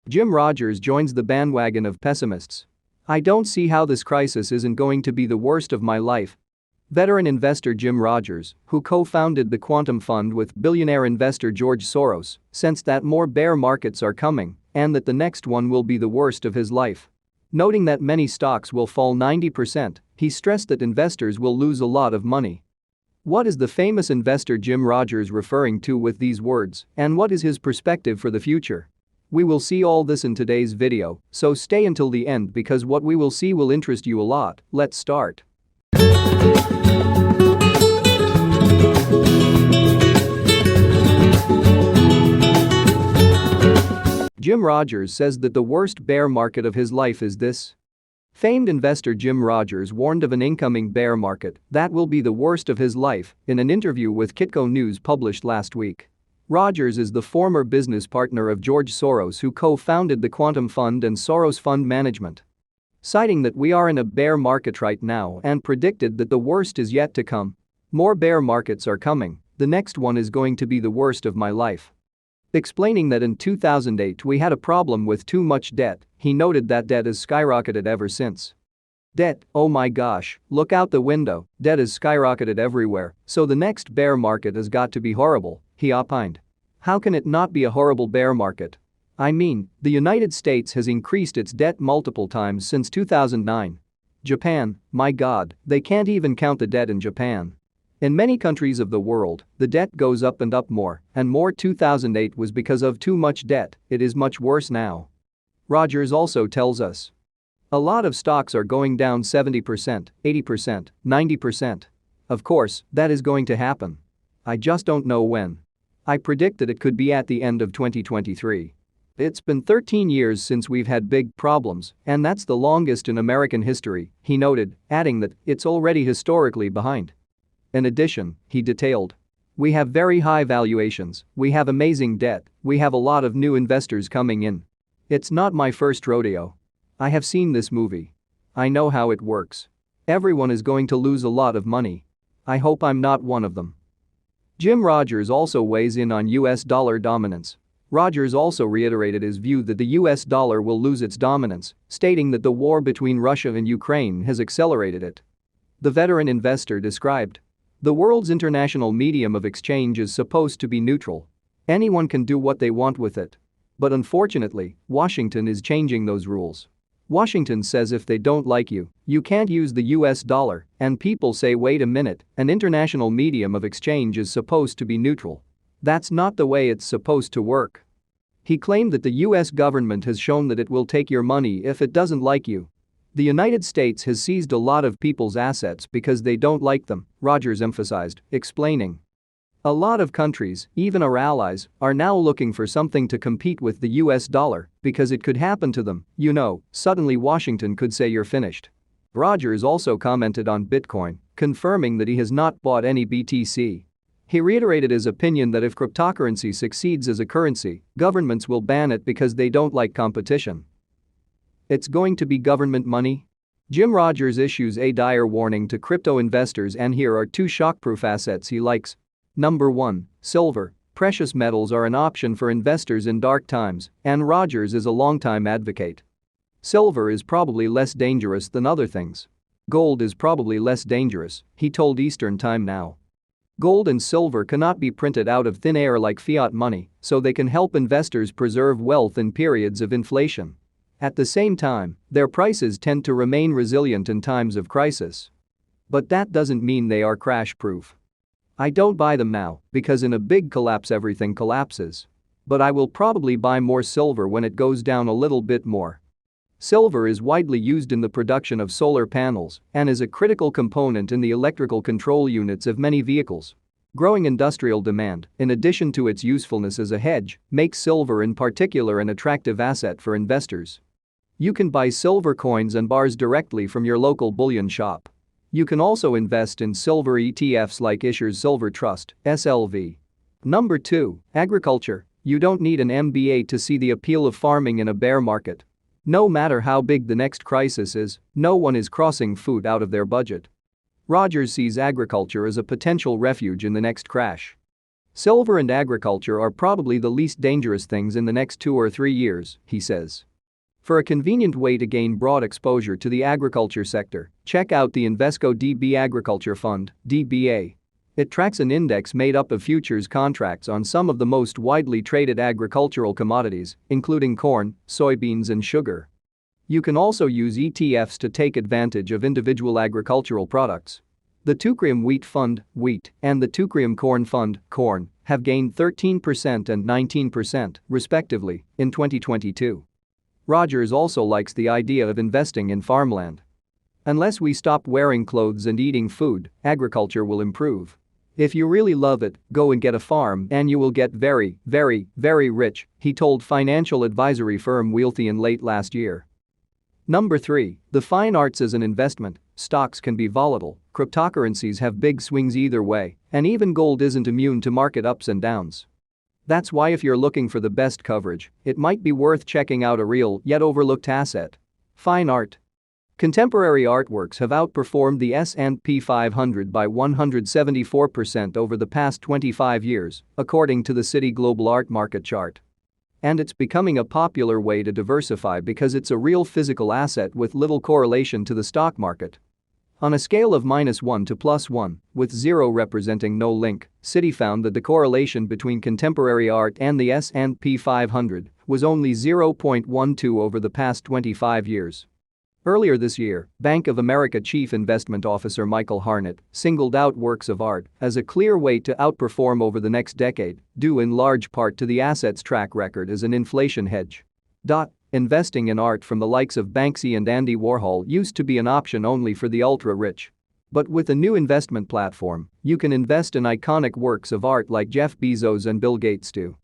Jim Rogers joins the bandwagon of pessimists. I don't see how this crisis isn't going to be the worst of my life. Veteran investor Jim Rogers, who co-founded the Quantum Fund with billionaire investor George Soros, sensed that more bear markets are coming and that the next one will be the worst of his life. Noting that many stocks will fall 90%, he stressed that investors will lose a lot of money. What is the famous investor Jim Rogers referring to with these words, and what is his perspective for the future? We will see all this in today's video, so stay until the end because what we will see will interest you a lot. Let's start. Jim Rogers says that the worst bear market of his life is this. Famed investor Jim Rogers warned of an incoming bear market that will be the worst of his life in an interview with Kitco News published last week. Rogers is the former business partner of George Soros, who co-founded the Quantum Fund and Soros Fund Management. Citing that we are in a bear market right now and predicted that the worst is yet to come. More bear markets are coming, the next one is going to be the worst of my life. Explaining that in 2008 we had a problem with too much debt, he noted that debt has skyrocketed ever since. Debt, oh my gosh, look out the window, debt has skyrocketed everywhere, so the next bear market has got to be horrible, he opined. How can it not be a horrible bear market? I mean, the United States has increased its debt multiple times since 2009. Japan, my god, they can't even count the debt in Japan. In many countries of the world, the debt goes up and up more, and more. 2008 was because of too much debt, it is much worse now. Rogers also tells us. A lot of stocks are going down 70%, 80%, 90%. Of course, that is going to happen. I just don't know when. I predict that it could be at the end of 2023. It's been 13 years since we've had big problems, and that's the longest in American history, he noted, adding that it's already historically behind. In addition, he detailed. We have very high valuations, we have amazing debt, we have a lot of new investors coming in. It's not my first rodeo. I have seen this movie. I know how it works. Everyone is going to lose a lot of money. I hope I'm not one of them. Jim Rogers also weighs in on US dollar dominance. Rogers also reiterated his view that the US dollar will lose its dominance, stating that the war between Russia and Ukraine has accelerated it. The veteran investor described. The world's international medium of exchange is supposed to be neutral. Anyone can do what they want with it. But unfortunately, Washington is changing those rules. Washington says if they don't like you, you can't use the US dollar, and people say wait a minute, an international medium of exchange is supposed to be neutral. That's not the way it's supposed to work. He claimed that the US government has shown that it will take your money if it doesn't like you. The United States has seized a lot of people's assets because they don't like them, Rogers emphasized, explaining. A lot of countries, even our allies, are now looking for something to compete with the US dollar because it could happen to them, suddenly Washington could say you're finished. Rogers also commented on Bitcoin, confirming that he has not bought any BTC. He reiterated his opinion that if cryptocurrency succeeds as a currency, governments will ban it because they don't like competition. It's going to be government money? Jim Rogers issues a dire warning to crypto investors, and here are two shockproof assets he likes. Number 1, silver. Precious metals are an option for investors in dark times, and Rogers is a longtime advocate. Silver is probably less dangerous than other things. Gold is probably less dangerous, he told Eastern Time Now. Gold and silver cannot be printed out of thin air like fiat money, so they can help investors preserve wealth in periods of inflation. At the same time, their prices tend to remain resilient in times of crisis. But that doesn't mean they are crash-proof. I don't buy them now because in a big collapse everything collapses. But I will probably buy more silver when it goes down a little bit more. Silver is widely used in the production of solar panels and is a critical component in the electrical control units of many vehicles. Growing industrial demand, in addition to its usefulness as a hedge, makes silver in particular an attractive asset for investors. You can buy silver coins and bars directly from your local bullion shop. You can also invest in silver ETFs like Issuers Silver Trust, SLV. Number 2, agriculture. You don't need an MBA to see the appeal of farming in a bear market. No matter how big the next crisis is, no one is crossing food out of their budget. Rogers sees agriculture as a potential refuge in the next crash. Silver and agriculture are probably the least dangerous things in the next 2 or 3 years, he says. For a convenient way to gain broad exposure to the agriculture sector, check out the Invesco DB Agriculture Fund, DBA. It tracks an index made up of futures contracts on some of the most widely traded agricultural commodities, including corn, soybeans and sugar. You can also use ETFs to take advantage of individual agricultural products. The Teucrium Wheat Fund, wheat, and the Teucrium Corn Fund, corn, have gained 13% and 19%, respectively, in 2022. Rogers also likes the idea of investing in farmland. Unless we stop wearing clothes and eating food, agriculture will improve. If you really love it, go and get a farm and you will get very, very, very rich, he told financial advisory firm Wealthian late last year. Number 3. The fine arts as an investment. Stocks can be volatile, cryptocurrencies have big swings either way, and even gold isn't immune to market ups and downs. That's why if you're looking for the best coverage, it might be worth checking out a real yet overlooked asset. Fine art. Contemporary artworks have outperformed the S&P 500 by 174% over the past 25 years, according to the Citi Global Art Market chart. And it's becoming a popular way to diversify because it's a real physical asset with little correlation to the stock market. On a scale of -1 to +1, with 0 representing no link, Citi found that the correlation between contemporary art and the S&P 500 was only 0.12 over the past 25 years. Earlier this year, Bank of America Chief Investment Officer Michael Harnett singled out works of art as a clear way to outperform over the next decade, due in large part to the asset's track record as an inflation hedge. Investing in art from the likes of Banksy and Andy Warhol used to be an option only for the ultra-rich. But with a new investment platform, you can invest in iconic works of art like Jeff Bezos and Bill Gates too.